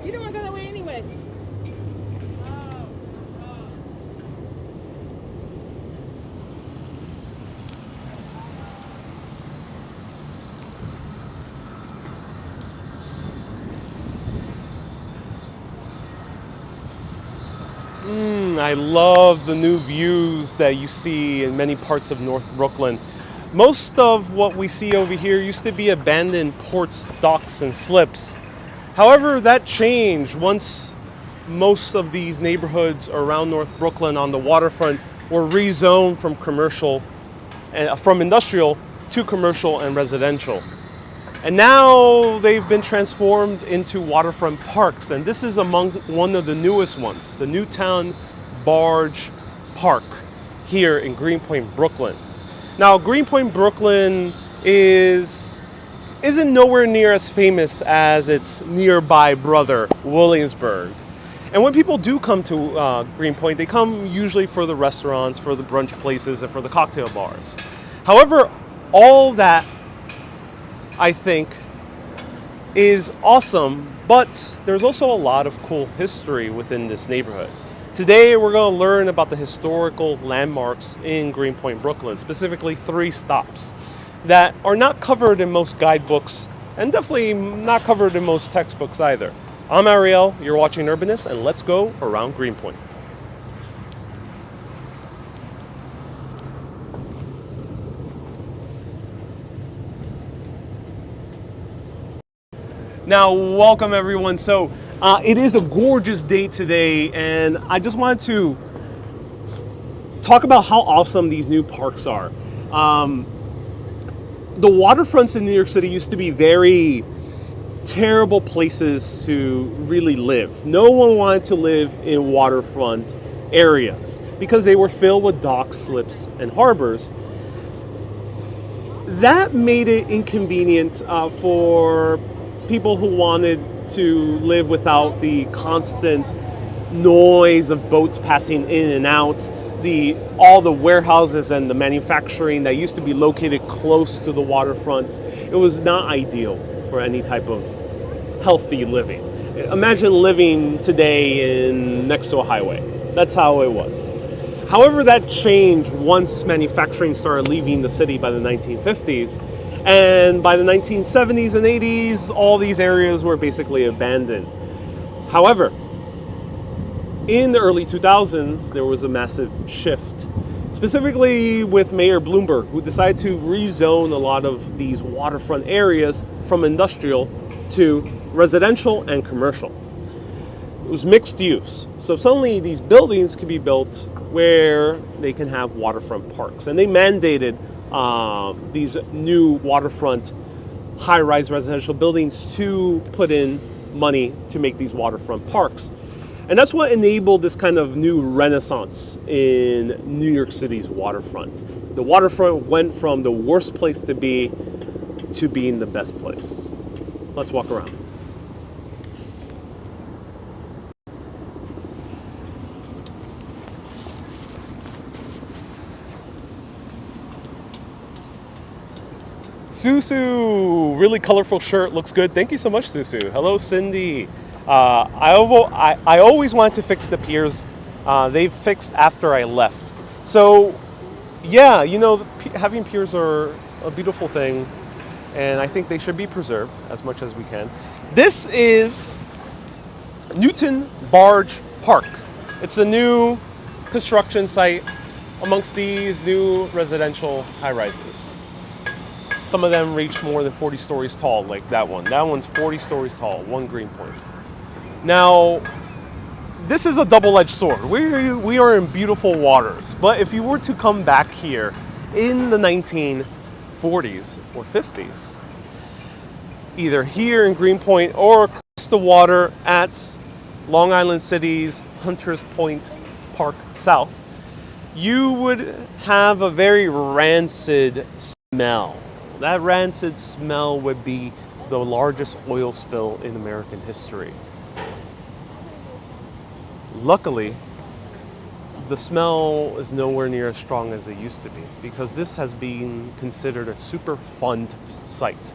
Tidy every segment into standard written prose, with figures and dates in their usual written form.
You don't want to go that way anyway. I love the new views that you see in many parts of North Brooklyn. Most of what we see over here used to be abandoned ports, docks, and slips. However, that changed once most of these neighborhoods around North Brooklyn on the waterfront were rezoned from industrial to commercial and residential. And now they've been transformed into waterfront parks, and this is among one of the newest ones, the Newtown Barge Park here in Greenpoint, Brooklyn. Now, Greenpoint, Brooklyn isn't nowhere near as famous as its nearby brother, Williamsburg. And when people do come to Greenpoint, they come usually for the restaurants, for the brunch places, and for the cocktail bars. However, all that, I think, is awesome, but there's also a lot of cool history within this neighborhood. Today, we're going to learn about the historical landmarks in Greenpoint, Brooklyn, specifically 3 stops that are not covered in most guidebooks and definitely not covered in most textbooks either. I'm Ariel, you're watching Urbanist, and let's go around Greenpoint. Now, welcome everyone. So it is a gorgeous day today, and I just wanted to talk about how awesome these new parks are. The waterfronts in New York City used to be very terrible places to really live. No one wanted to live in waterfront areas because they were filled with docks, slips, and harbors. That made it inconvenient for people who wanted to live without the constant noise of boats passing in and out, all the warehouses and the manufacturing that used to be located close to the waterfront. It was not ideal for any type of healthy living. Imagine living today next to a highway. That's how it was. However, that changed once manufacturing started leaving the city by the 1950s. And by the 1970s and 80s, all these areas were basically abandoned. However, in the early 2000s, there was a massive shift, specifically with Mayor Bloomberg, who decided to rezone a lot of these waterfront areas from industrial to residential and commercial. It was mixed use. So suddenly these buildings could be built where they can have waterfront parks. And they mandated these new waterfront high-rise residential buildings to put in money to make these waterfront parks. And that's what enabled this kind of new renaissance in New York City's waterfront. The waterfront went from the worst place to be to being the best place. Let's walk around. Susu, really colorful shirt, looks good. Thank you so much, Susu. Hello, Cindy. I always wanted to fix the piers. They've fixed after I left. So, yeah, you know, having piers are a beautiful thing, and I think they should be preserved as much as we can. This is Newtown Barge Park. It's a new construction site amongst these new residential high-rises. Some of them reach more than 40 stories tall, like that one. That one's 40 stories tall, one Greenpoint. Now, this is a double-edged sword. We are in beautiful waters, but if you were to come back here in the 1940s or 50s, either here in Greenpoint or across the water at Long Island City's Hunters Point Park South, you would have a very rancid smell. That rancid smell would be the largest oil spill in American history. Luckily, the smell is nowhere near as strong as it used to be because this has been considered a Superfund site.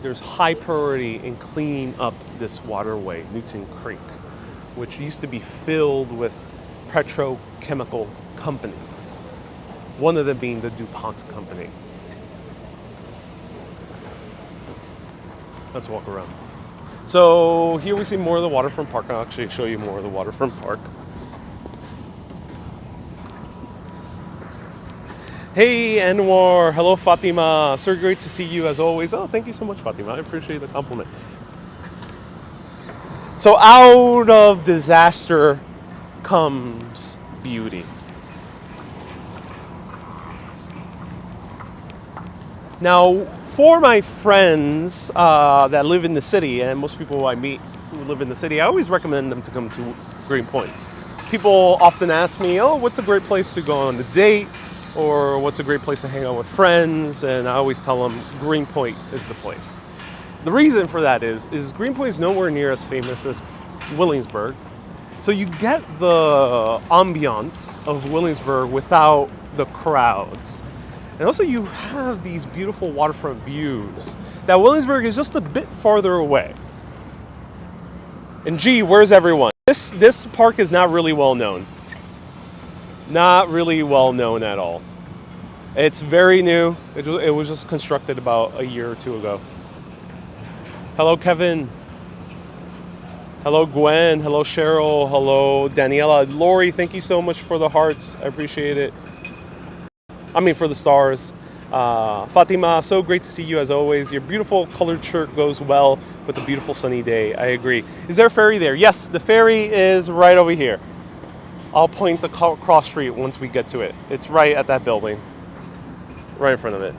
There's high priority in cleaning up this waterway, Newton Creek, which used to be filled with petrochemical companies, one of them being the DuPont company. Let's walk around. So here we see more of the waterfront park. I'll actually show you more of the waterfront park. Hey Anwar, hello Fatima, so great to see you as always. Oh, thank you so much Fatima, I appreciate the compliment. So out of disaster comes beauty. Now, for my friends that live in the city, and most people I meet who live in the city, I always recommend them to come to Greenpoint. People often ask me, oh, what's a great place to go on a date? Or what's a great place to hang out with friends? And I always tell them Greenpoint is the place. The reason for that is Greenpoint is nowhere near as famous as Williamsburg. So you get the ambiance of Williamsburg without the crowds. And also you have these beautiful waterfront views that Williamsburg is just a bit farther away. And gee, where's everyone? This park is not really well known. Not really well known at all. It's very new. It was just constructed about a year or two ago. Hello, Kevin. Hello, Gwen. Hello, Cheryl. Hello, Daniela. Lori, thank you so much for the hearts. I appreciate it. I mean, for the stars. Fatima, so great to see you as always. Your beautiful colored shirt goes well with a beautiful sunny day. I agree. Is there a ferry there? Yes, the ferry is right over here. I'll point the cross street once we get to it. It's right at that building, right in front of it.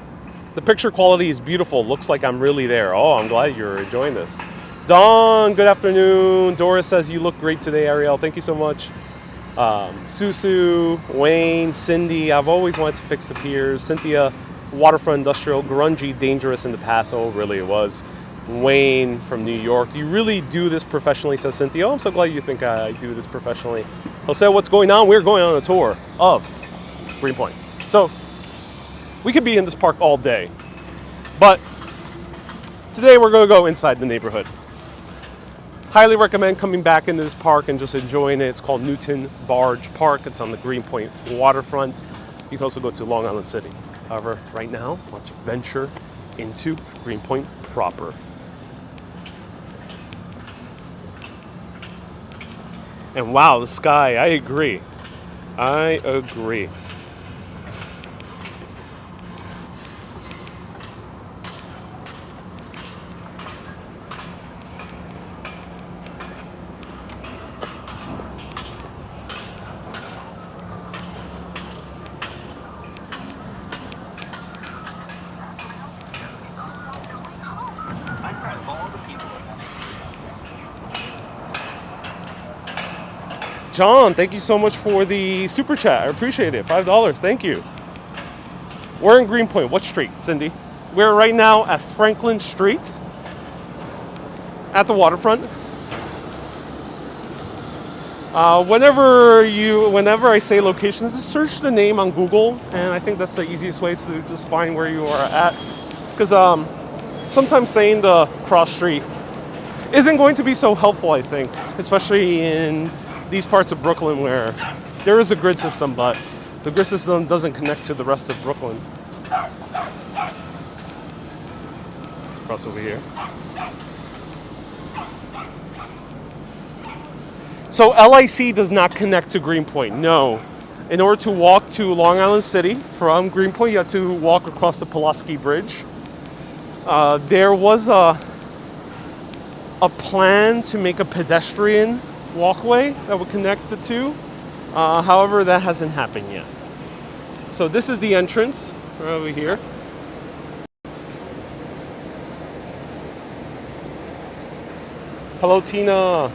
The picture quality is beautiful. Looks like I'm really there. Oh, I'm glad you're enjoying this. Dawn, good afternoon. Doris says you look great today, Ariel. Thank you so much. Susu, Wayne, Cindy. I've always wanted to fix the piers. Cynthia, waterfront industrial, grungy, dangerous in the past. Oh, really it was. Wayne from New York. You really do this professionally, says Cynthia. Oh, I'm so glad you think I do this professionally. Jose, what's going on? We're going on a tour of Greenpoint. So we could be in this park all day, but today we're going to go inside the neighborhood. Highly recommend coming back into this park and just enjoying it. It's called Newton Barge Park. It's on the Greenpoint waterfront. You can also go to Long Island City. However, right now, let's venture into Greenpoint proper. And wow, the sky, I agree. I agree. John, thank you so much for the super chat. I appreciate it. $5. Thank you. We're in Greenpoint. What street, Cindy? We're right now at Franklin Street at the waterfront. Whenever I say locations, just search the name on Google, and I think that's the easiest way to just find where you are at. Because sometimes saying the cross street isn't going to be so helpful, I think, especially in these parts of Brooklyn where there is a grid system, but the grid system doesn't connect to the rest of Brooklyn. Let's cross over here. So LIC does not connect to Greenpoint, no. In order to walk to Long Island City from Greenpoint, you have to walk across the Pulaski Bridge. There was a plan to make a pedestrian walkway that would connect the two. However, that hasn't happened yet. So this is the entrance right over here. Hello, Tina.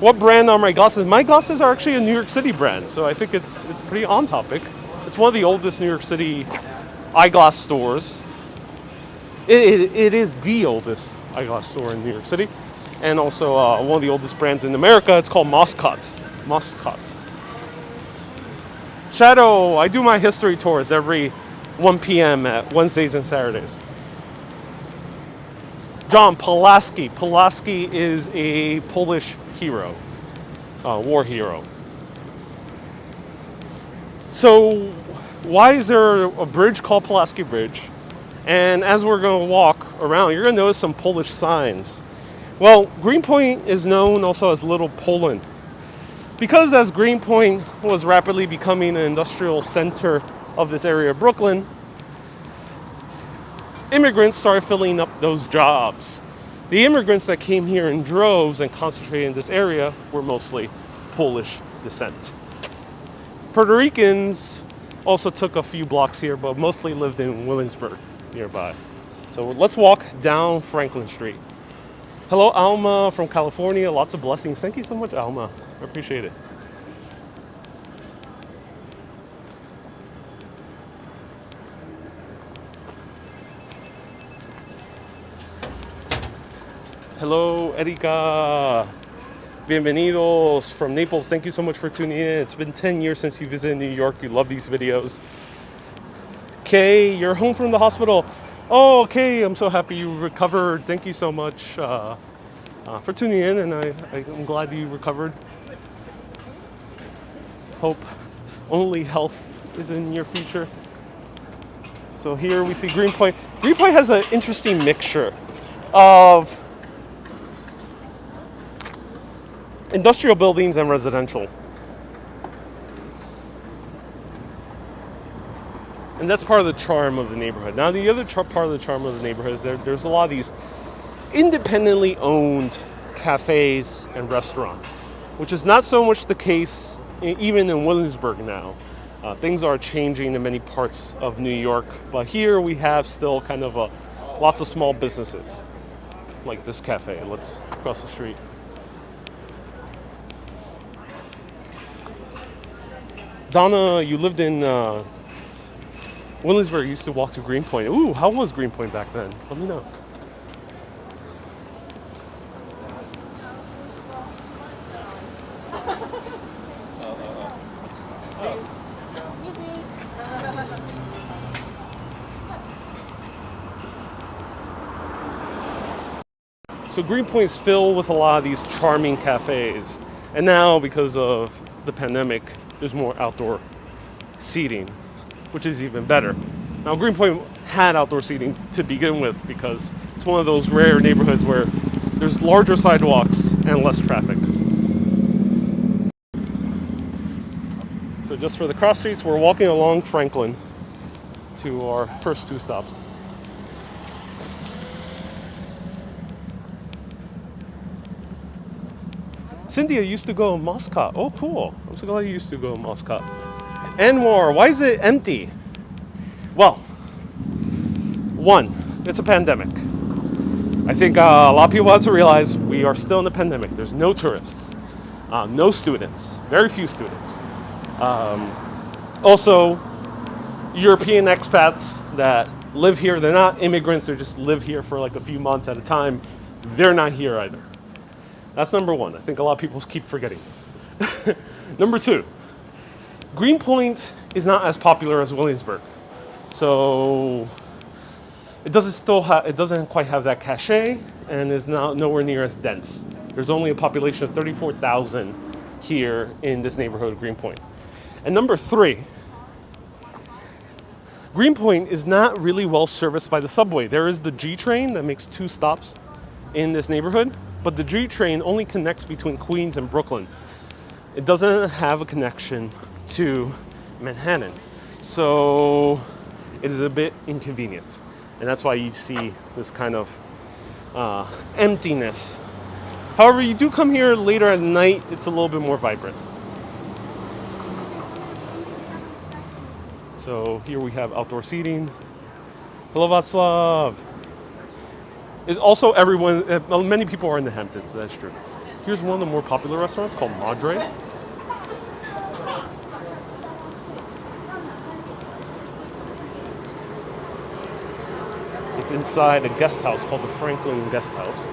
What brand are my glasses? My glasses are actually a New York City brand, so I think it's pretty on topic. It's one of the oldest New York City eyeglass stores. It is the oldest eyeglass store in New York City, and also one of the oldest brands in America. It's called Moscot. Moscot. Shadow, I do my history tours every 1 p.m. at Wednesdays and Saturdays. John Pulaski. Pulaski is a Polish hero, war hero. So why is there a bridge called Pulaski Bridge? And as we're going to walk around, you're going to notice some Polish signs. Well, Greenpoint is known also as Little Poland, because as Greenpoint was rapidly becoming an industrial center of this area of Brooklyn, immigrants started filling up those jobs. The immigrants that came here in droves and concentrated in this area were mostly Polish descent. Puerto Ricans also took a few blocks here, but mostly lived in Williamsburg nearby. So let's walk down Franklin Street. Hello, Alma from California. Lots of blessings. Thank you so much, Alma. I appreciate it. Hello, Erika. Bienvenidos from Naples. Thank you so much for tuning in. It's been 10 years since you visited New York. You love these videos. Kay, you're home from the hospital. Oh, Kay, I'm so happy you recovered. Thank you so much for tuning in, and I'm glad you recovered. Hope only health is in your future. So here we see Greenpoint. Greenpoint has an interesting mixture of industrial buildings and residential. And that's part of the charm of the neighborhood. Now, the other part of the charm of the neighborhood is there's a lot of these independently owned cafes and restaurants, which is not so much the case even in Williamsburg now. Things are changing in many parts of New York, but here we have still kind of lots of small businesses, like this cafe. Let's cross the street. Donna, you lived in Williamsburg. You used to walk to Greenpoint. Ooh, how was Greenpoint back then? Let me know. So Greenpoint is filled with a lot of these charming cafes. And now, because of the pandemic, there's more outdoor seating, which is even better. Now, Greenpoint had outdoor seating to begin with because it's one of those rare neighborhoods where there's larger sidewalks and less traffic. So just for the cross streets, we're walking along Franklin to our first two stops. Cynthia used to go to Moscow. Oh, cool. I'm so glad you used to go to Moscow. And more. Why is it empty? Well, one, it's a pandemic. I think a lot of people have to realize we are still in the pandemic. There's no tourists, no students, very few students. Also, European expats that live here, they're not immigrants, they just live here for like a few months at a time. They're not here either. That's number one. I think a lot of people keep forgetting this. Number two, Greenpoint is not as popular as Williamsburg. So it doesn't quite have that cachet and is now nowhere near as dense. There's only a population of 34,000 here in this neighborhood of Greenpoint. And number three, Greenpoint is not really well serviced by the subway. There is the G train that makes 2 stops in this neighborhood, but the G train only connects between Queens and Brooklyn. It doesn't have a connection to Manhattan. So it is a bit inconvenient. And that's why you see this kind of emptiness. However, you do come here later at night, it's a little bit more vibrant. So here we have outdoor seating. Hello, Václav. Also, many people are in the Hamptons, that's true. Here's one of the more popular restaurants called Madre. It's inside a guest house called the Franklin Guest House.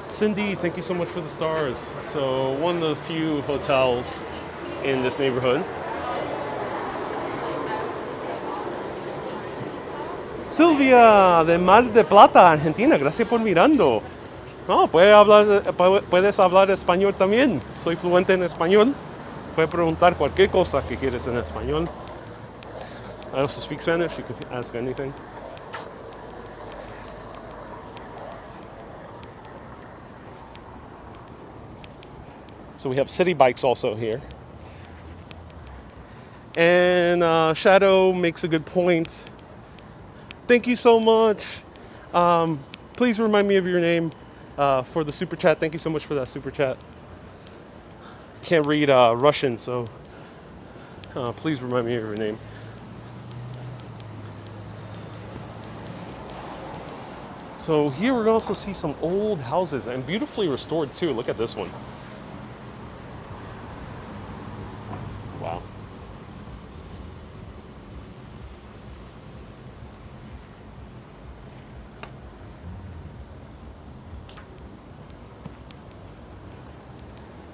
Cindy, thank you so much for the stars. So one of the few hotels in this neighborhood. Silvia de Mar de Plata, Argentina, gracias por mirando. No, puedes hablar español también. Soy fluente en español. Puedes preguntar cualquier cosa que quieres en español. I also speak Spanish. You can ask anything. So we have city bikes also here. And Shadow makes a good point. Thank you so much. Please remind me of your name for the super chat. Thank you so much for that super chat. Can't read Russian, so please remind me of your name. So here we're going to also see some old houses and beautifully restored too. Look at this one. Wow.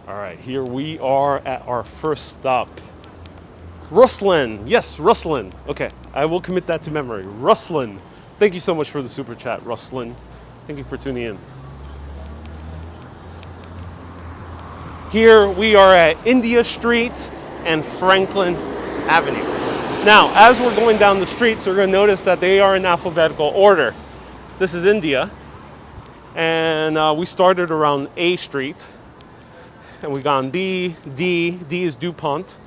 All right, here we are at our first stop. Ruslan, yes, Ruslan. Okay, I will commit that to memory. Ruslan. Thank you so much for the super chat, Ruslan. Thank you for tuning in. Here we are at India Street and Franklin Avenue. Now, as we're going down the streets, we're going to notice that they are in alphabetical order. This is India, and we started around A Street, and we've gone B, D is DuPont,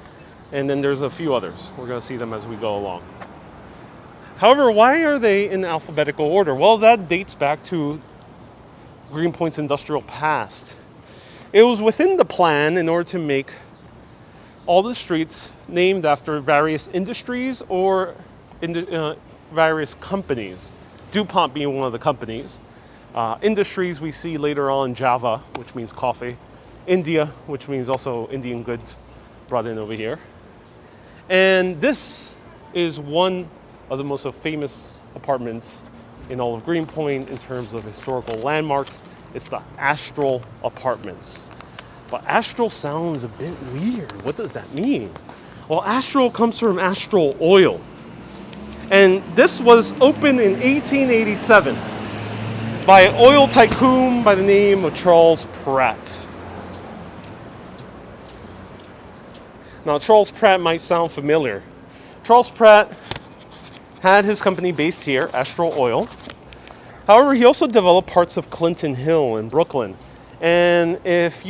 and then there's a few others. We're going to see them as we go along. However, why are they in alphabetical order? Well, that dates back to Greenpoint's industrial past. It was within the plan in order to make all the streets named after various industries or various companies. DuPont being one of the companies. Industries we see later on Java, which means coffee. India, which means also Indian goods brought in over here. And this is one of the most famous apartments in all of Greenpoint in terms of historical landmarks. It's the Astral Apartments. But Astral sounds a bit weird. What does that mean? Well, Astral comes from Astral Oil. And this was opened in 1887 by an oil tycoon by the name of Charles Pratt. Now, Charles Pratt might sound familiar. Charles Pratt had his company based here, Astral Oil. However, he also developed parts of Clinton Hill in Brooklyn. And if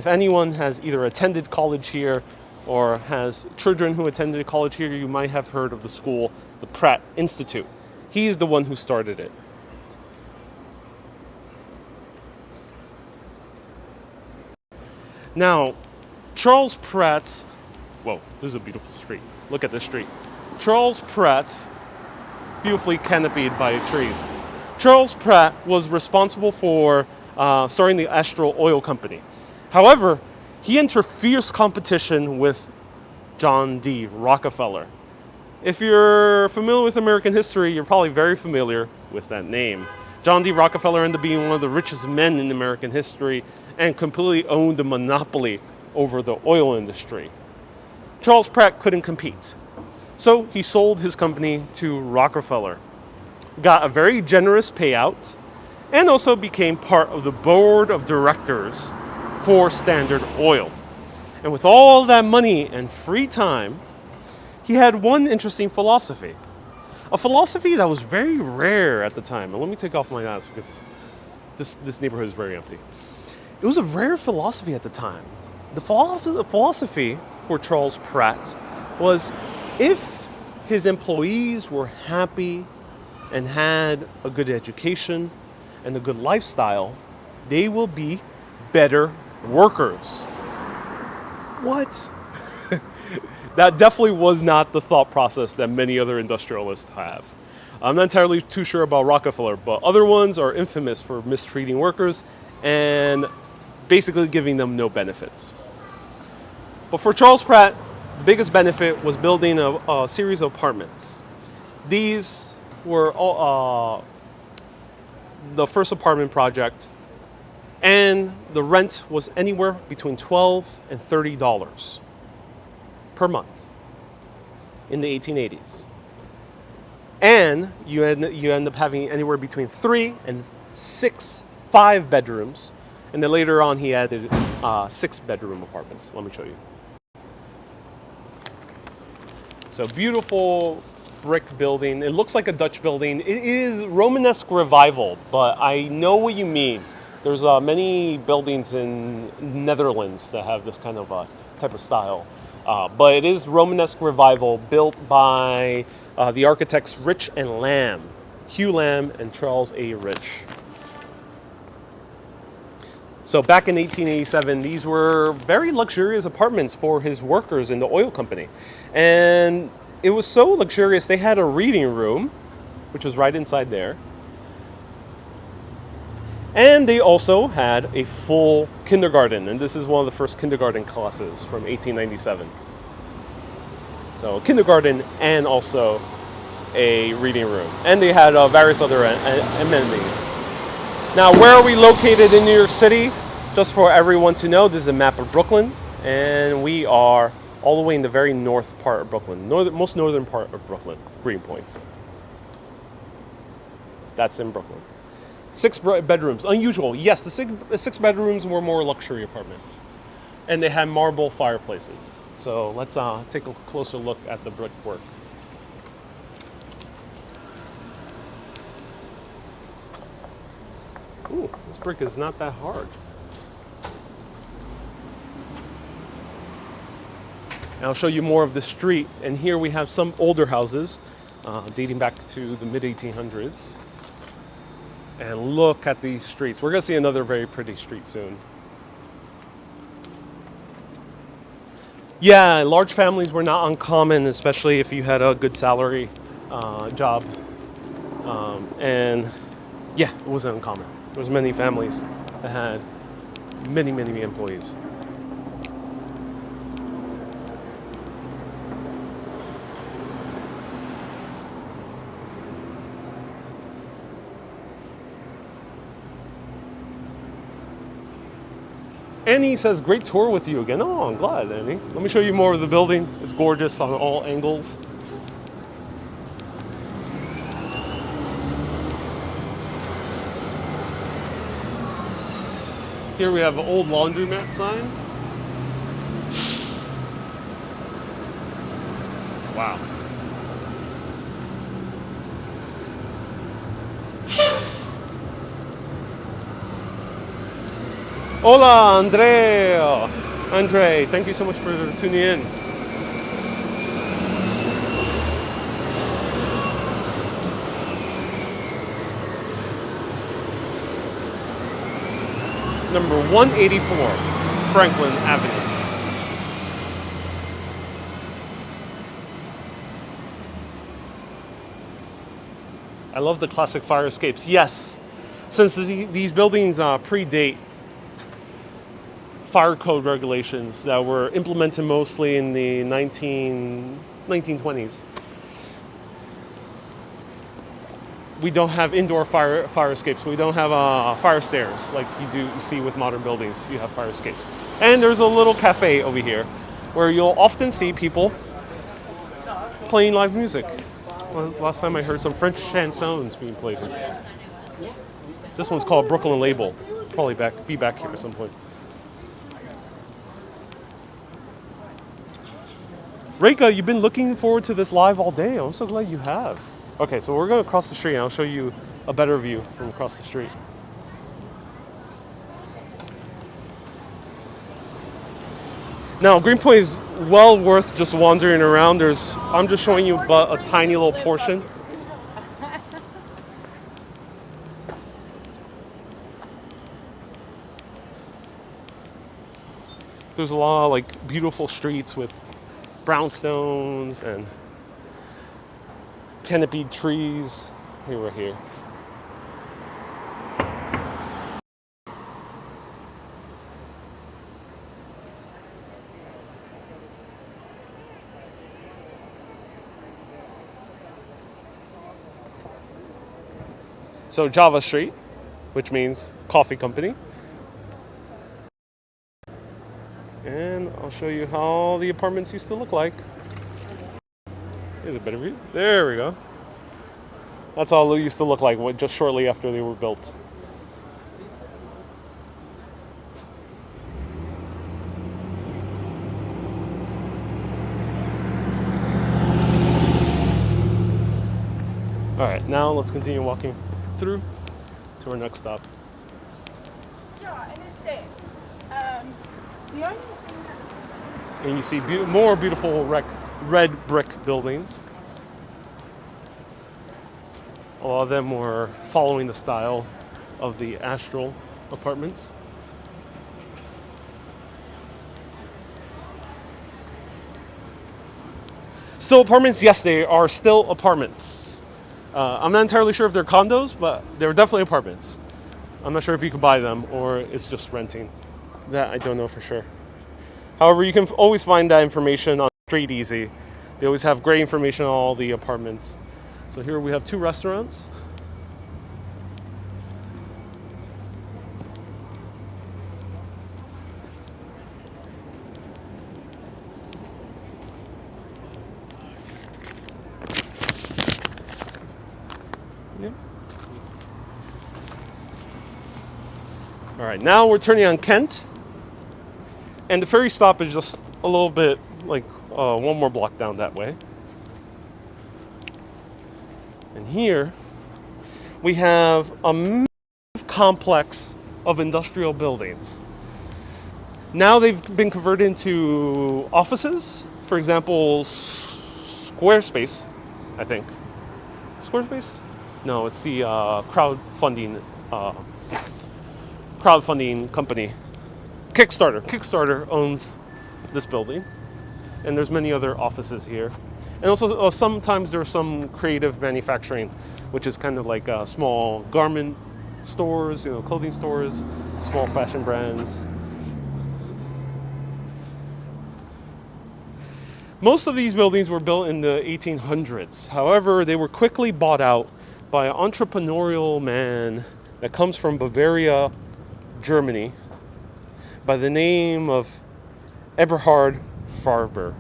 anyone has either attended college here or has children who attended college here, you might have heard of the school, the Pratt Institute. He's the one who started it. Now, Charles Pratt, whoa, this is a beautiful street. Look at this street. Charles Pratt, beautifully canopied by trees. Charles Pratt was responsible for starting the Astral Oil Company. However, he entered fierce competition with John D. Rockefeller. If you're familiar with American history, you're probably very familiar with that name. John D. Rockefeller ended up being one of the richest men in American history and completely owned a monopoly over the oil industry. Charles Pratt couldn't compete. So he sold his company to Rockefeller, got a very generous payout, and also became part of the board of directors for Standard Oil. And with all that money and free time, he had one interesting philosophy. A philosophy that was very rare at the time. And let me take off my mask because this neighborhood is very empty. It was a rare philosophy at the time. The philosophy for Charles Pratt was if his employees were happy and had a good education and a good lifestyle, they will be better workers. What? That definitely was not the thought process that many other industrialists have. I'm not entirely too sure about Rockefeller, but other ones are infamous for mistreating workers and basically giving them no benefits. But for Charles Pratt, the biggest benefit was building a series of apartments. These were all, the first apartment project, and the rent was anywhere between $12 and $30. per month in the 1880s. And you end up having anywhere between 3 and 5 bedrooms. And then later on, he added 6-bedroom apartments. Let me show you. So beautiful brick building. It looks like a Dutch building. It is Romanesque revival, but I know what you mean. There's many buildings in Netherlands that have this kind of type of style. But it is Romanesque revival, built by the architects Rich and Lamb, Hugh Lamb and Charles A. Rich. So back in 1887, these were very luxurious apartments for his workers in the oil company. And it was so luxurious, they had a reading room, which was right inside there. And they also had a full kindergarten. And this is one of the first kindergarten classes from 1897. So kindergarten and also a reading room. And they had various other amenities. Now, where are we located in New York City? Just for everyone to know, this is a map of Brooklyn, and we are all the way in the very north part of Brooklyn, most northern part of Brooklyn, Greenpoint. That's in Brooklyn. 6 bedrooms, unusual. Yes, the 6 bedrooms were more luxury apartments, and they had marble fireplaces. So let's take a closer look at the brickwork. Ooh, this brick is not that hard. And I'll show you more of the street. And here we have some older houses dating back to the mid-1800s. And look at these streets. We're going to see another very pretty street soon. Yeah, large families were not uncommon, especially if you had a good salary job. And yeah, it wasn't uncommon. There was many families that had many, many employees. Annie says, great tour with you again. Oh, I'm glad, Annie. Let me show you more of the building. It's gorgeous on all angles. Here we have an old laundromat sign. Wow. Hola, Andre, thank you so much for tuning in. Number 184, Franklin Avenue. I love the classic fire escapes. Yes, since these buildings predate fire code regulations that were implemented mostly in the 1920s. We don't have indoor fire escapes. We don't have fire stairs like you see with modern buildings. You have fire escapes. And there's a little cafe over here where you'll often see people playing live music. Well, last time I heard some French chansons being played here. This one's called Brooklyn Label. Probably be back here at some point. Reika, you've been looking forward to this live all day. I'm so glad you have. Okay, so we're going to cross the street and I'll show you a better view from across the street. Now, Greenpoint is well worth just wandering around. I'm just showing you but a tiny little portion. There's a lot of like beautiful streets with brownstones and canopied trees. Here we're here. So Java Street, which means coffee company. And and I'll show you how the apartments used to look like. Here's a better view. There we go. That's how it used to look like just shortly after they were built. All right, now let's continue walking through to our next stop. Yeah, in a sense. The only thing that... And you see more beautiful red brick buildings. A lot of them were following the style of the Astral apartments. Still apartments? Yes, they are still apartments. I'm not entirely sure if they're condos, but they're definitely apartments. I'm not sure if you can buy them or it's just renting. That I don't know for sure. However, you can always find that information on Street Easy. They always have great information on all the apartments. So here we have 2 restaurants. Yeah. All right, now we're turning on Kent. And the ferry stop is just a little bit like one more block down that way. And here we have a massive complex of industrial buildings. Now they've been converted into offices. For example, Squarespace, I think. Squarespace? No, it's the crowdfunding company. Kickstarter owns this building, and there's many other offices here. And also sometimes there's some creative manufacturing, which is kind of like small garment stores, clothing stores, small fashion brands. Most of these buildings were built in the 1800s. However, they were quickly bought out by an entrepreneurial man that comes from Bavaria, Germany, by the name of Eberhard Faber.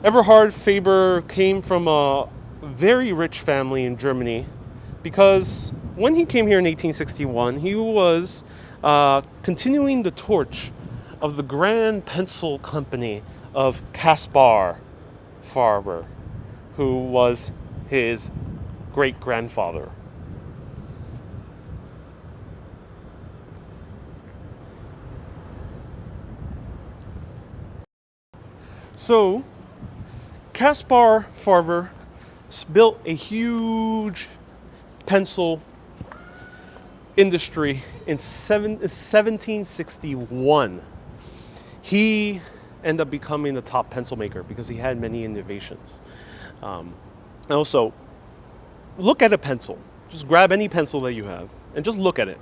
Eberhard Faber came from a very rich family in Germany because when he came here in 1861, he was continuing the torch of the Grand Pencil Company of Caspar Faber, who was his great-grandfather. So, Caspar Faber built a huge pencil industry in 1761. He ended up becoming the top pencil maker because he had many innovations. And also, look at a pencil. Just grab any pencil that you have and just look at it.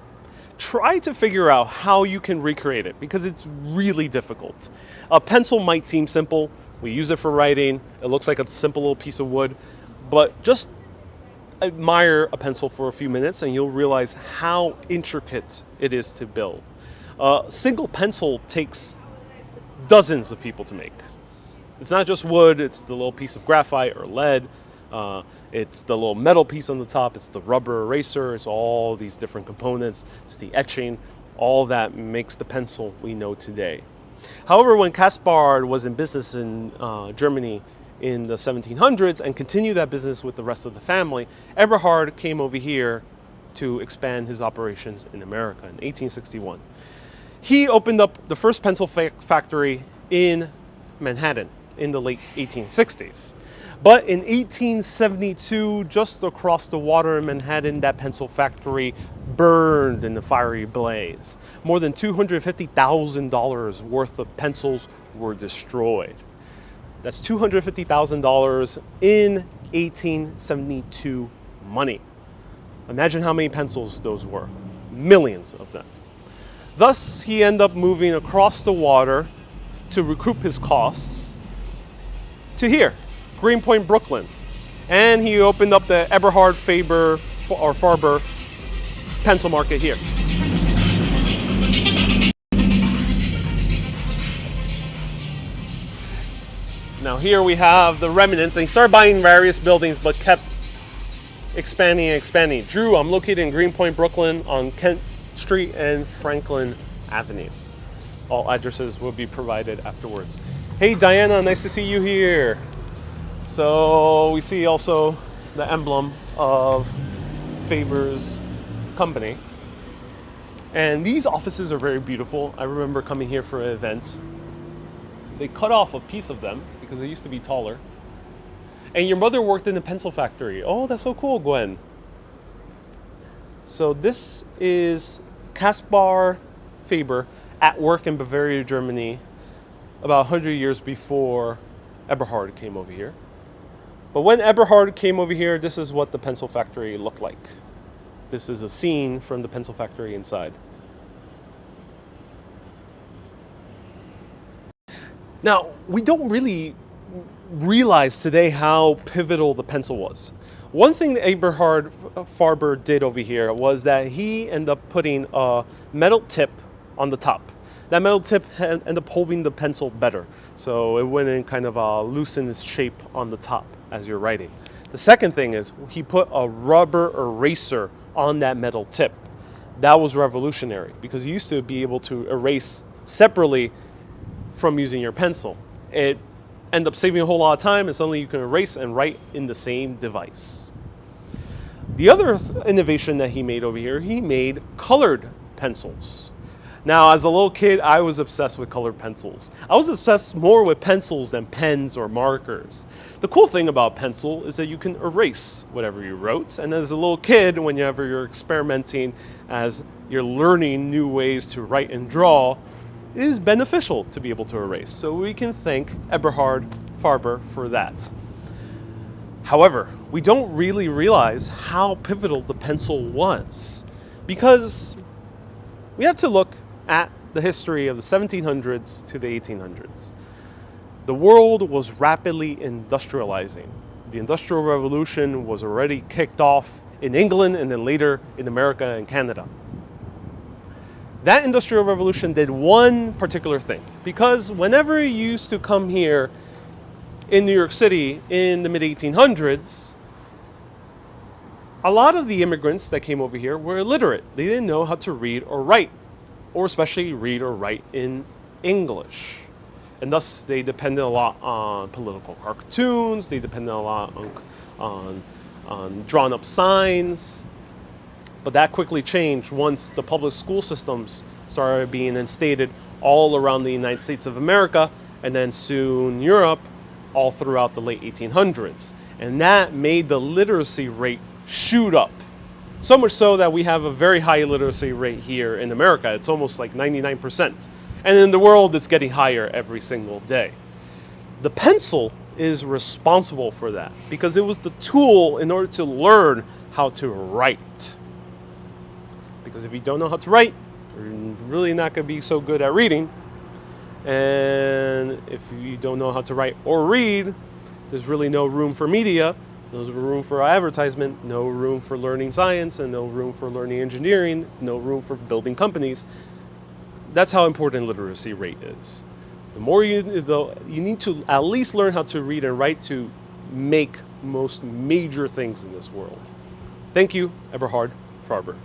Try to figure out how you can recreate it because it's really difficult. A pencil might seem simple. We use it for writing. It looks like a simple little piece of wood. But just admire a pencil for a few minutes and you'll realize how intricate it is to build. A single pencil takes dozens of people to make. It's not just wood, it's the little piece of graphite or lead. It's the little metal piece on the top, it's the rubber eraser, it's all these different components, it's the etching, all that makes the pencil we know today. However, when Caspar was in business in Germany in the 1700s and continued that business with the rest of the family, Eberhard came over here to expand his operations in America in 1861. He opened up the first pencil factory in Manhattan in the late 1860s. But in 1872, just across the water in Manhattan, that pencil factory burned in a fiery blaze. More than $250,000 worth of pencils were destroyed. That's $250,000 in 1872 money. Imagine how many pencils those were. Millions of them. Thus, he ended up moving across the water to recoup his costs to here, Greenpoint, Brooklyn. And he opened up the Eberhard Faber pencil market here. Now here we have the remnants, and he started buying various buildings, but kept expanding and expanding. Drew, I'm located in Greenpoint, Brooklyn, on Kent Street and Franklin Avenue. All addresses will be provided afterwards. Hey Diana, nice to see you here. So we see also the emblem of Faber's company. And these offices are very beautiful. I remember coming here for an event. They cut off a piece of them because they used to be taller. And your mother worked in the pencil factory. Oh, that's so cool, Gwen. So this is Caspar Faber at work in Bavaria, Germany, about 100 years before Eberhard came over here. But when Eberhard came over here, this is what the pencil factory looked like. This is a scene from the pencil factory inside. Now, we don't really realize today how pivotal the pencil was. One thing that Eberhard Faber did over here was that he ended up putting a metal tip on the top. That metal tip ended up holding the pencil better, so it wouldn't kind of loosen its shape on the top as you're writing. The second thing is he put a rubber eraser on that metal tip. That was revolutionary because you used to be able to erase separately from using your pencil. It ended up saving a whole lot of time, and suddenly you can erase and write in the same device. The other innovation that he made over here, he made colored pencils. Now, as a little kid, I was obsessed with colored pencils. I was obsessed more with pencils than pens or markers. The cool thing about pencil is that you can erase whatever you wrote. And as a little kid, whenever you're experimenting, as you're learning new ways to write and draw, it is beneficial to be able to erase. So we can thank Eberhard Faber for that. However, we don't really realize how pivotal the pencil was, because we have to look at the history of the 1700s to the 1800s. The world was rapidly industrializing. The Industrial Revolution was already kicked off in England and then later in America and Canada. That Industrial Revolution did one particular thing, because whenever you used to come here in New York City in the mid-1800s, a lot of the immigrants that came over here were illiterate. They didn't know how to read or write, or especially read or write in English. And thus they depended a lot on political cartoons, they depended a lot on drawn up signs. But that quickly changed once the public school systems started being instated all around the United States of America, and then soon Europe, all throughout the late 1800s. And that made the literacy rate shoot up. So much so that we have a very high literacy rate here in America. It's almost like 99%. And in the world, it's getting higher every single day. The pencil is responsible for that because it was the tool in order to learn how to write. Because if you don't know how to write, you're really not going to be so good at reading. And if you don't know how to write or read, there's really no room for media, no room for advertisement, no room for learning science, and no room for learning engineering, no room for building companies. That's how important literacy rate is. The more you need to at least learn how to read and write to make most major things in this world. Thank you, Eberhard Faber.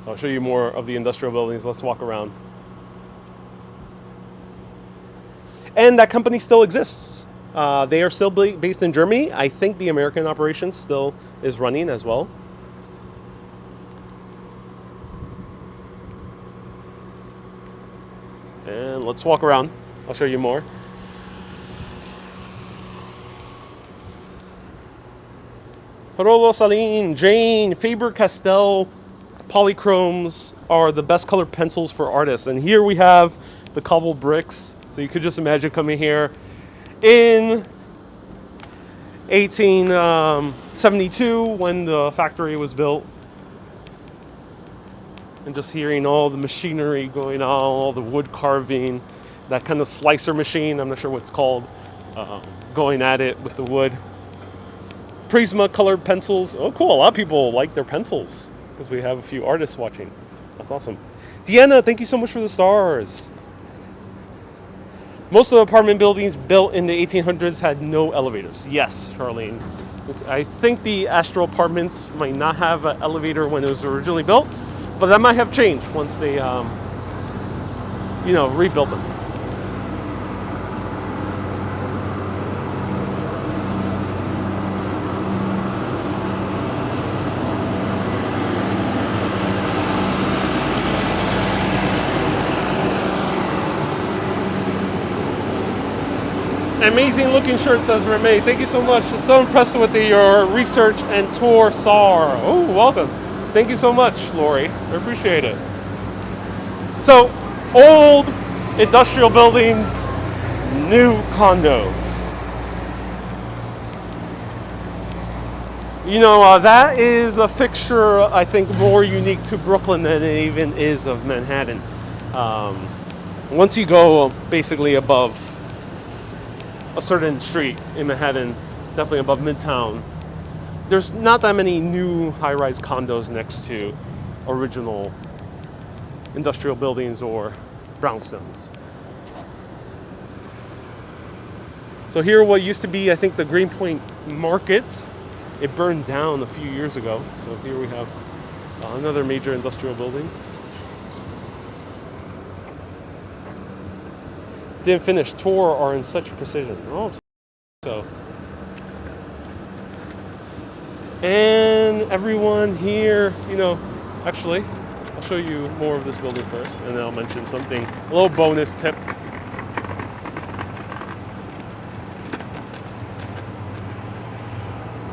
So I'll show you more of the industrial buildings. Let's walk around. And that company still exists. They are still based in Germany. I think the American operation still is running as well. And let's walk around. I'll show you more. Parolo Saline, Jane, Faber-Castell polychromes are the best colored pencils for artists. And here we have the cobbled bricks. So you could just imagine coming here in 1872 when the factory was built, and just hearing all the machinery going on, all the wood carving, that kind of slicer machine, I'm not sure what it's called, going at it with the wood. Prisma colored pencils. Oh, cool. A lot of people like their pencils because we have a few artists watching. That's awesome. Deanna, thank you so much for the stars. Most of the apartment buildings built in the 1800s had no elevators. Yes, Charlene. I think the Astral apartments might not have an elevator when it was originally built, but that might have changed once they, rebuilt them. Amazing looking shirt, says Remy. Thank you so much. I'm so impressed with your research and tour, SAR. Oh, welcome. Thank you so much, Lori. I appreciate it. So, old industrial buildings, new condos. That is a fixture, I think, more unique to Brooklyn than it even is of Manhattan. Once you go basically above a certain street in Manhattan, definitely above Midtown, there's not that many new high-rise condos next to original industrial buildings or brownstones. So here, what used to be, I think, the Greenpoint Market, it burned down a few years ago. So here we have another major industrial building. Didn't finish tour are in such precision. Oh, so. And everyone here, actually, I'll show you more of this building first, and then I'll mention something, a little bonus tip.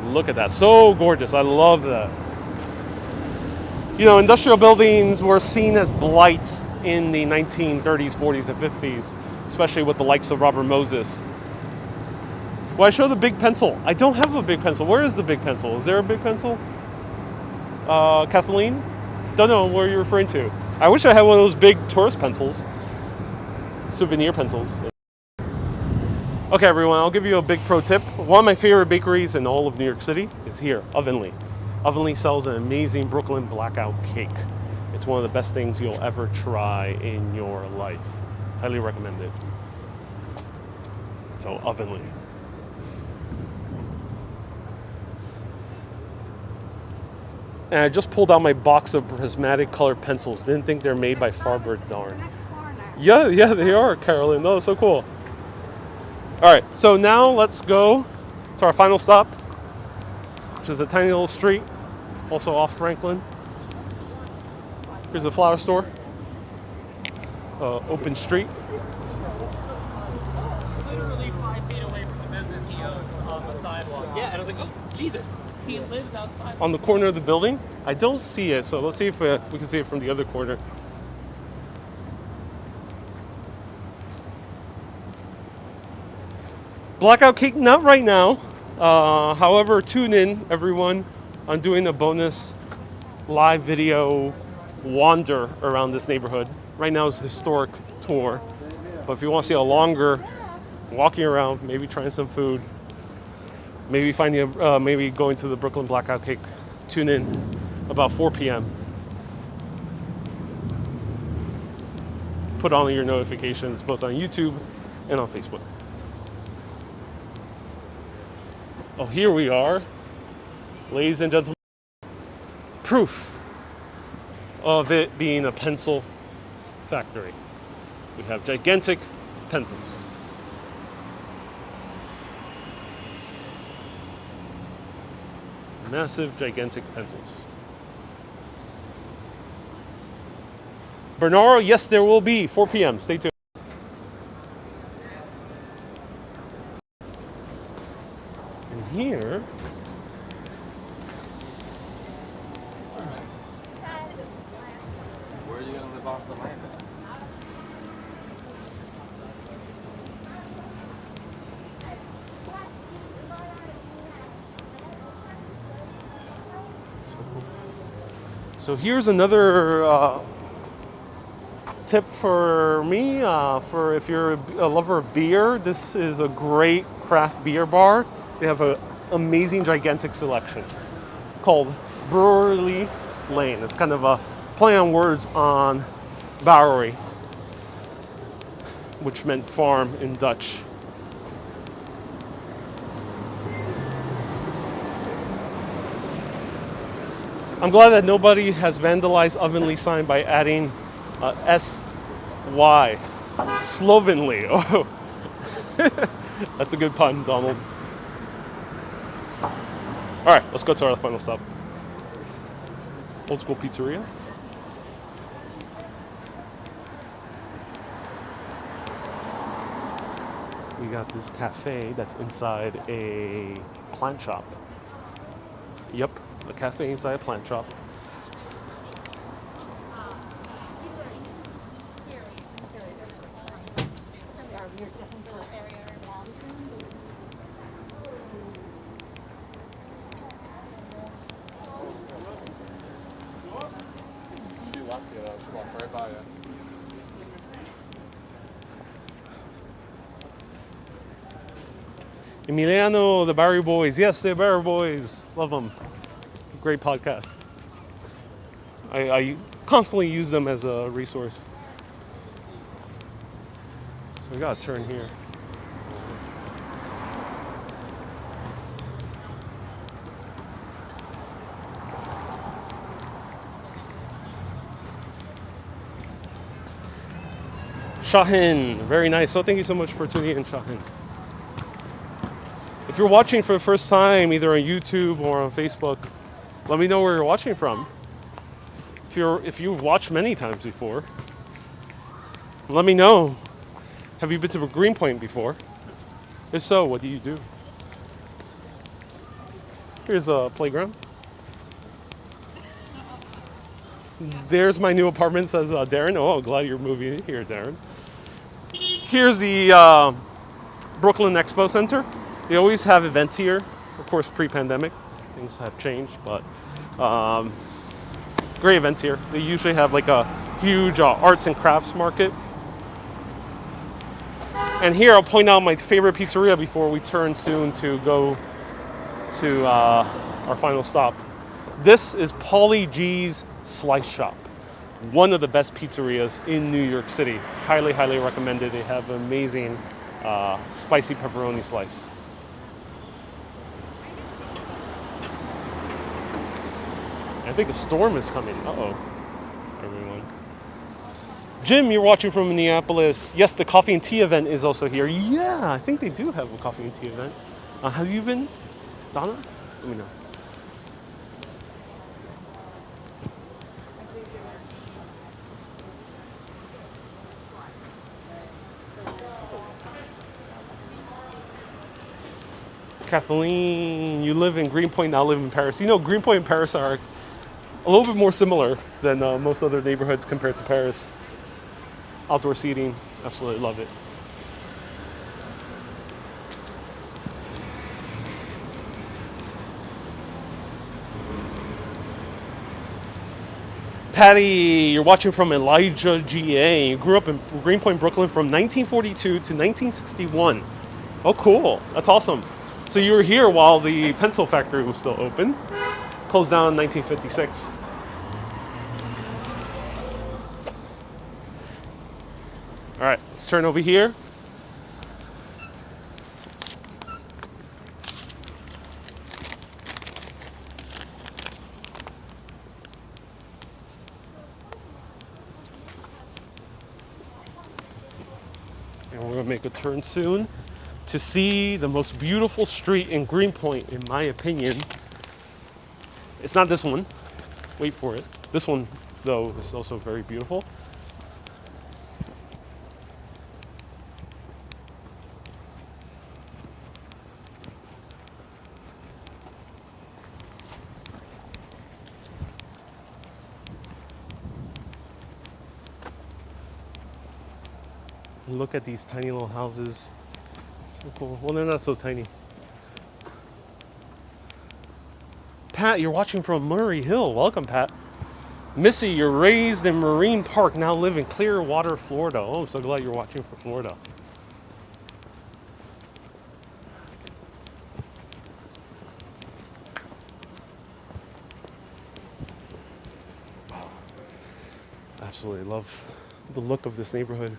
Look at that, so gorgeous. I love that. Industrial buildings were seen as blight in the 1930s, 40s, and 50s. Especially with the likes of Robert Moses. Well, I show the big pencil. I don't have a big pencil. Where is the big pencil? Is there a big pencil? Kathleen? Don't know what you're referring to. I wish I had one of those big tourist pencils. Souvenir pencils. Okay, everyone, I'll give you a big pro tip. One of my favorite bakeries in all of New York City is here, Ovenly. Ovenly sells an amazing Brooklyn blackout cake. It's one of the best things you'll ever try in your life. Highly recommended. So, Ovenly. And I just pulled out my box of prismatic colored pencils. Didn't think they're made by Faber, darn. Yeah, they are, Carolyn. No, so cool. All right, so now let's go to our final stop, which is a tiny little street, also off Franklin. Here's a flower store. Open street. Literally 5 feet away from the business he owns on the sidewalk. Yeah, and I was like, oh, Jesus, he lives outside. On the corner of the building? I don't see it, so let's see if we can see it from the other corner. Blackout cake, not right now. However, tune in, everyone. I'm doing a bonus live video wander around this neighborhood. Right now is a historic tour, but if you want to see a longer walking around, maybe trying some food, maybe maybe going to the Brooklyn Blackout Cake, tune in about 4 p.m. Put on your notifications both on YouTube and on Facebook. Oh, here we are, ladies and gentlemen. Proof of it being a pencil factory. We have gigantic pencils. Massive, gigantic pencils. Bernaro, yes, there will be 4 p.m. Stay tuned. And here, where are you going to live off the land at? So here's another tip for me, for if you're a lover of beer. This is a great craft beer bar. They have an amazing, gigantic selection called Brewery Lane. It's kind of a play on words on Bowery. which meant farm in Dutch. I'm glad that nobody has vandalized Ovenly sign by adding S-Y. Slovenly. Oh, that's a good pun, Donald. All right, let's go to our final stop. Old School Pizzeria. We got this cafe that's inside a plant shop. Yep, a cafe inside a plant shop. Emiliano, the Barry Boys. Yes, the Barry Boys. Love them. Great podcast. I constantly use them as a resource. So we gotta turn here. Shahin, very nice. So thank you so much for tuning in, Shahin. If you're watching for the first time, either on YouTube or on Facebook, let me know where you're watching from. If you've watched many times before, let me know. Have you been to Greenpoint before? If so, what do you do? Here's a playground. There's my new apartment, says Darren. Oh, glad you're moving here, Darren. Here's the Brooklyn Expo Center. They always have events here. Of course, pre-pandemic, things have changed, but great events here. They usually have like a huge arts and crafts market. And here I'll point out my favorite pizzeria before we turn soon to go to our final stop. This is Paulie G's Slice Shop. One of the best pizzerias in New York City. Highly, highly recommended. They have an amazing spicy pepperoni slice. I think a storm is coming. Uh-oh, everyone. Jim, you're watching from Minneapolis. Yes, the coffee and tea event is also here. Yeah, I think they do have a coffee and tea event. Have you been, Donna? Let me know. Kathleen, you live in Greenpoint, now live in Paris. You know, Greenpoint and Paris are a little bit more similar than most other neighborhoods compared to Paris. Outdoor seating, absolutely love it. Patty, you're watching from Elijah, GA. You grew up in Greenpoint, Brooklyn from 1942 to 1961. Oh, cool. That's awesome. So you were here while the pencil factory was still open. Closed down in 1956. All right, let's turn over here. And we're gonna make a turn soon to see the most beautiful street in Greenpoint, in my opinion. It's not this one. Wait for it. This one, though, is also very beautiful. Look at these tiny little houses. So cool. Well, they're not so tiny. Pat, you're watching from Murray Hill. Welcome, Pat. Missy, you're raised in Marine Park, now live in Clearwater, Florida. Oh, I'm so glad you're watching from Florida. Absolutely love the look of this neighborhood.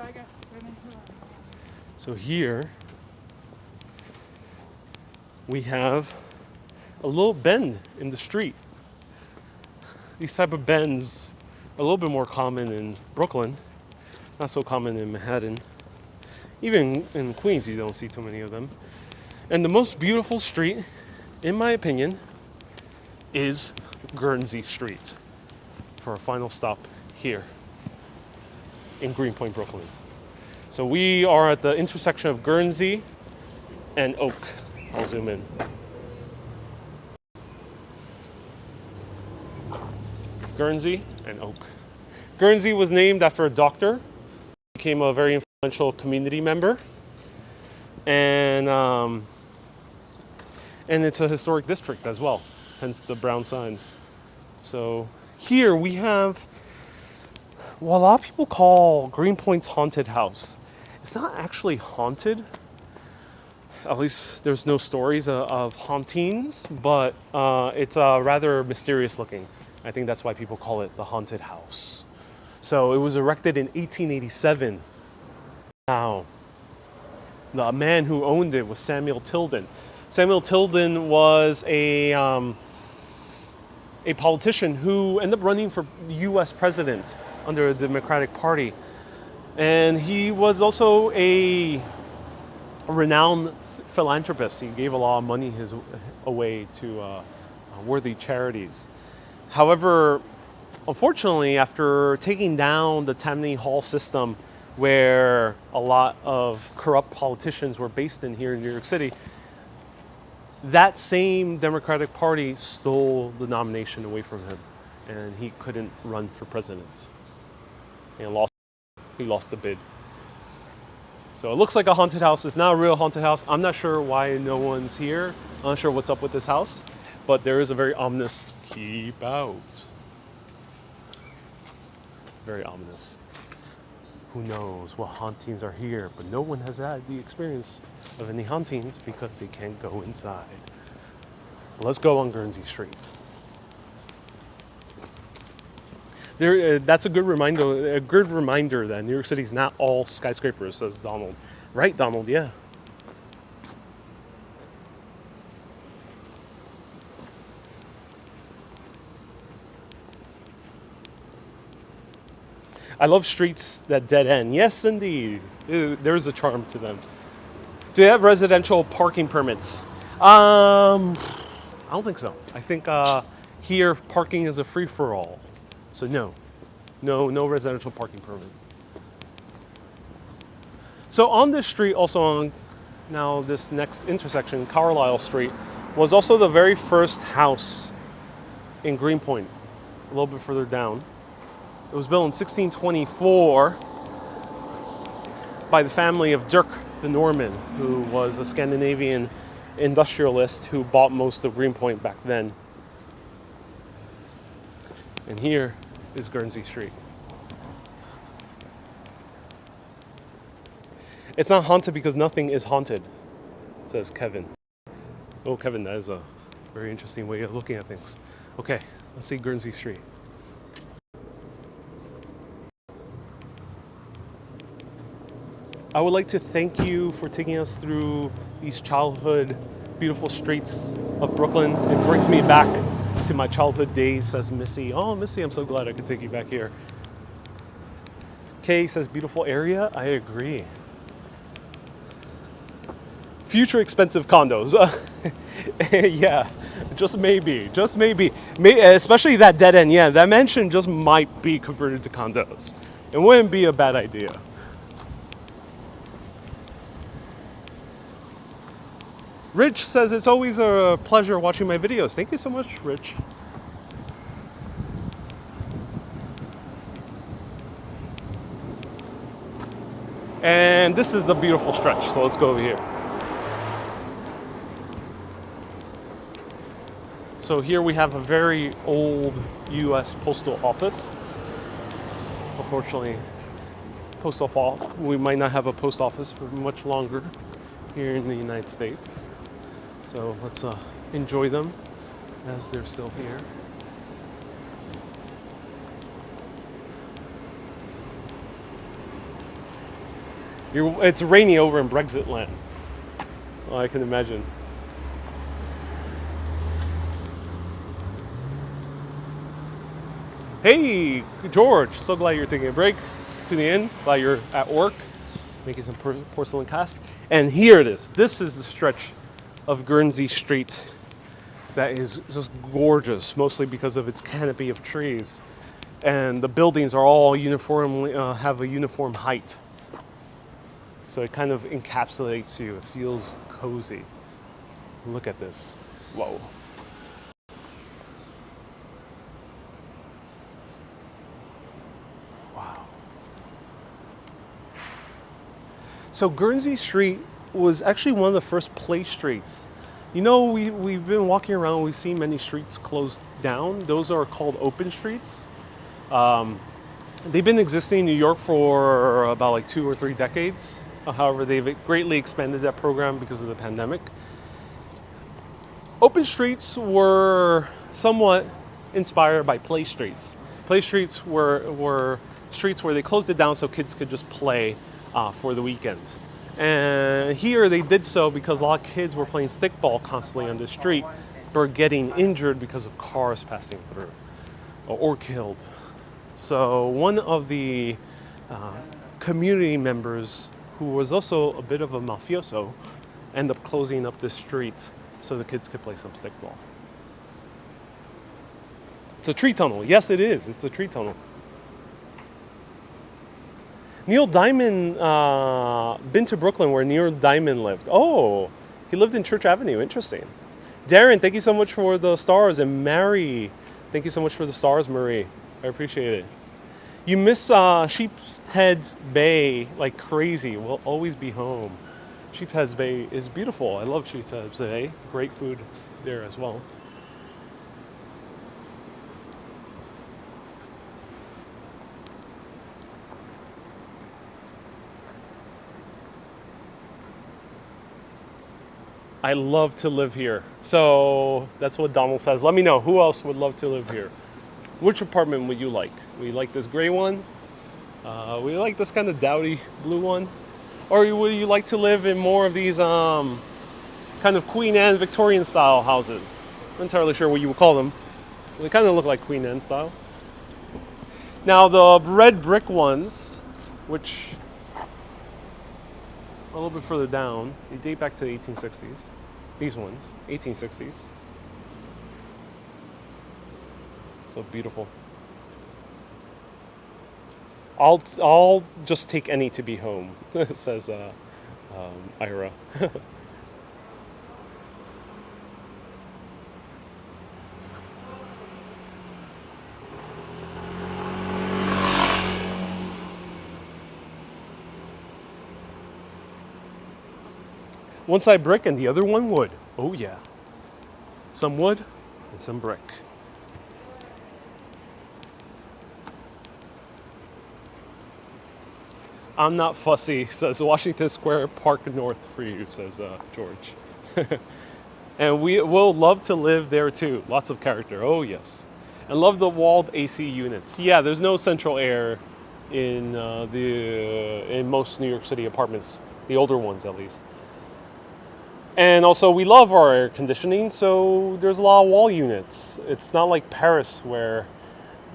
I guess women who are. So here we have a little bend in the street. These type of bends are a little bit more common in Brooklyn, not so common in Manhattan. Even in Queens, you don't see too many of them. And the most beautiful street, in my opinion, is Guernsey Street for our final stop here in Greenpoint, Brooklyn. So we are at the intersection of Guernsey and Oak. I'll zoom in. Guernsey and Oak. Guernsey was named after a doctor, became a very influential community member, and it's a historic district as well, hence the brown signs. So here we have what a lot of people call Greenpoint's haunted house. It's not actually haunted. At least there's no stories of hauntings, but it's rather mysterious looking. I think that's why people call it the haunted house. So it was erected in 1887. Now, the man who owned it was Samuel Tilden. Samuel Tilden was a politician who ended up running for U.S. president under the Democratic Party. And he was also a renowned philanthropist. He gave a lot of money away to worthy charities. However, unfortunately, after taking down the Tammany Hall system, where a lot of corrupt politicians were based in here in New York City, that same Democratic Party stole the nomination away from him, and he couldn't run for president. And he lost the bid. So it looks like a haunted house. It's not a real haunted house. I'm not sure why no one's here. I'm not sure what's up with this house, but there is a very ominous keep out. Very ominous. Who knows what hauntings are here, but no one has had the experience of any hauntings because they can't go inside. But let's go on Guernsey Street. That's a good reminder that New York City is not all skyscrapers, says Donald. Right, Donald? Yeah. I love streets that dead end. Yes, indeed. There's a charm to them. Do they have residential parking permits? I don't think so. I think here parking is a free-for-all. So no residential parking permits. So on this street, also on now this next intersection, Carlisle Street, was also the very first house in Greenpoint, a little bit further down. It was built in 1624 by the family of Dirk the Norman, who was a Scandinavian industrialist who bought most of Greenpoint back then. And here is Guernsey Street. It's not haunted because nothing is haunted, says Kevin. Oh, Kevin, that is a very interesting way of looking at things. Okay, let's see Guernsey Street. I would like to thank you for taking us through these childhood beautiful streets of Brooklyn. It brings me back to my childhood days, says Missy. Oh, Missy, I'm so glad I could take you back here. Kay says, beautiful area. I agree. Future expensive condos. Yeah, just maybe. Especially that dead end. Yeah, that mansion just might be converted to condos. It wouldn't be a bad idea. Rich says, it's always a pleasure watching my videos. Thank you so much, Rich. And this is the beautiful stretch, so let's go over here. So here we have a very old U.S. postal office. Unfortunately, we might not have a post office for much longer here in the United States. So let's enjoy them as they're still here. It's rainy over in Brexit land. Oh, I can imagine. Hey, George. So glad you're taking a break. Tuning in. Glad you're at work, making some porcelain cast. And here it is. This is the stretch of Guernsey Street that is just gorgeous, mostly because of its canopy of trees. And the buildings are all uniformly have a uniform height. So it kind of encapsulates you. It feels cozy. Look at this. Whoa. Wow. So Guernsey Street was actually one of the first play streets. You know, we've been walking around, we've seen many streets closed down. Those are called open streets. They've been existing in New York for about like 2 or 3 decades. However, they've greatly expanded that program because of the pandemic. Open streets were somewhat inspired by play streets. Play streets were streets where they closed it down so kids could just play for the weekend. And here they did so because a lot of kids were playing stickball constantly on the street, but getting injured because of cars passing through or killed. So one of the community members, who was also a bit of a mafioso, ended up closing up this street so the kids could play some stickball. It's a tree tunnel. Yes, it is. It's a tree tunnel. Neil Diamond, been to Brooklyn where Neil Diamond lived. Oh, he lived in Church Avenue. Interesting. Darren, thank you so much for the stars. And Mary, thank you so much for the stars, Marie. I appreciate it. You miss Sheepshead Bay like crazy. We'll always be home. Sheepshead Bay is beautiful. I love Sheepshead Bay. Great food there as well. I love to live here. So that's what Donald says. Let me know, who else would love to live here? Which apartment would you like? Would you like this gray one? Would you like this kind of dowdy blue one? Or would you like to live in more of these kind of Queen Anne Victorian style houses? I'm not entirely sure what you would call them. They kind of look like Queen Anne style. Now the red brick ones, which a little bit further down, they date back to the 1860s. These ones, 1860s. So beautiful. I'll just take any to be home, says Ira. One side brick and the other one wood. Oh yeah. Some wood and some brick. I'm not fussy, says Washington Square Park North for you, says George. And we will love to live there too. Lots of character. Oh yes. And love the walled AC units. Yeah, there's no central air in in most New York City apartments, the older ones at least. And also we love our air conditioning, so there's a lot of wall units. It's not like Paris where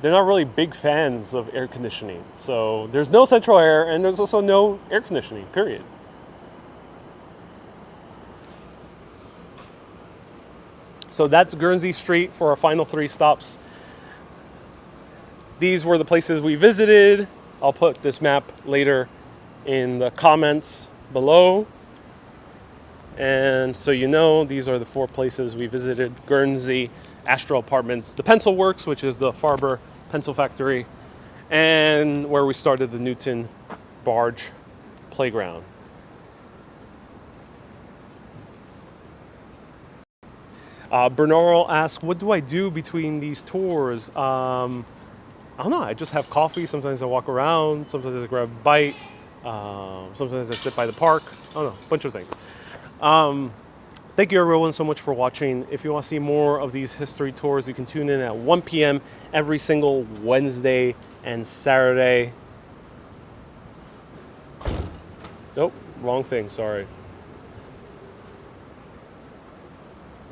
they're not really big fans of air conditioning. So there's no central air and there's also no air conditioning, period. So that's Guernsey Street for our final 3 stops. These were the places we visited. I'll put this map later in the comments below. And so you know, these are the 4 places we visited: Guernsey, Astral Apartments, the Pencil Works, which is the Faber pencil factory, and where we started the Newton Barge Playground. Bernardo asks, what do I do between these tours? I don't know, I just have coffee. Sometimes I walk around, sometimes I grab a bite, sometimes I sit by the park. I don't know, a bunch of things. Thank you everyone so much for watching. If you want to see more of these history tours, you can tune in at 1 p.m. every single Wednesday and Saturday. Nope, wrong thing, sorry.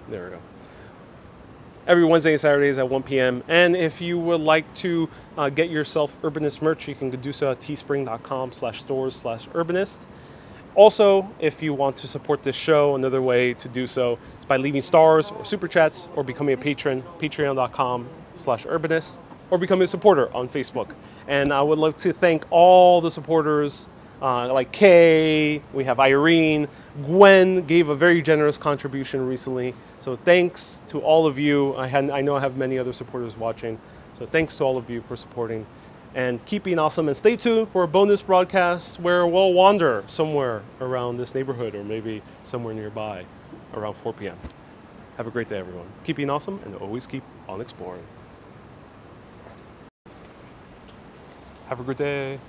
There we go. Every Wednesday and Saturdays at 1 p.m. And if you would like to get yourself Urbanist merch, you can do so at teespring.com/stores/Urbanist. Also, if you want to support this show, another way to do so is by leaving stars or super chats or becoming a patron, patreon.com/Urbanist, or becoming a supporter on Facebook. And I would like to thank all the supporters like Kay, we have Irene, Gwen gave a very generous contribution recently. So thanks to all of you. I know I have many other supporters watching. So thanks to all of you for supporting. And keep being awesome, and stay tuned for a bonus broadcast where we'll wander somewhere around this neighborhood or maybe somewhere nearby around 4 p.m. Have a great day, everyone. Keep being awesome and always keep on exploring. Have a good day.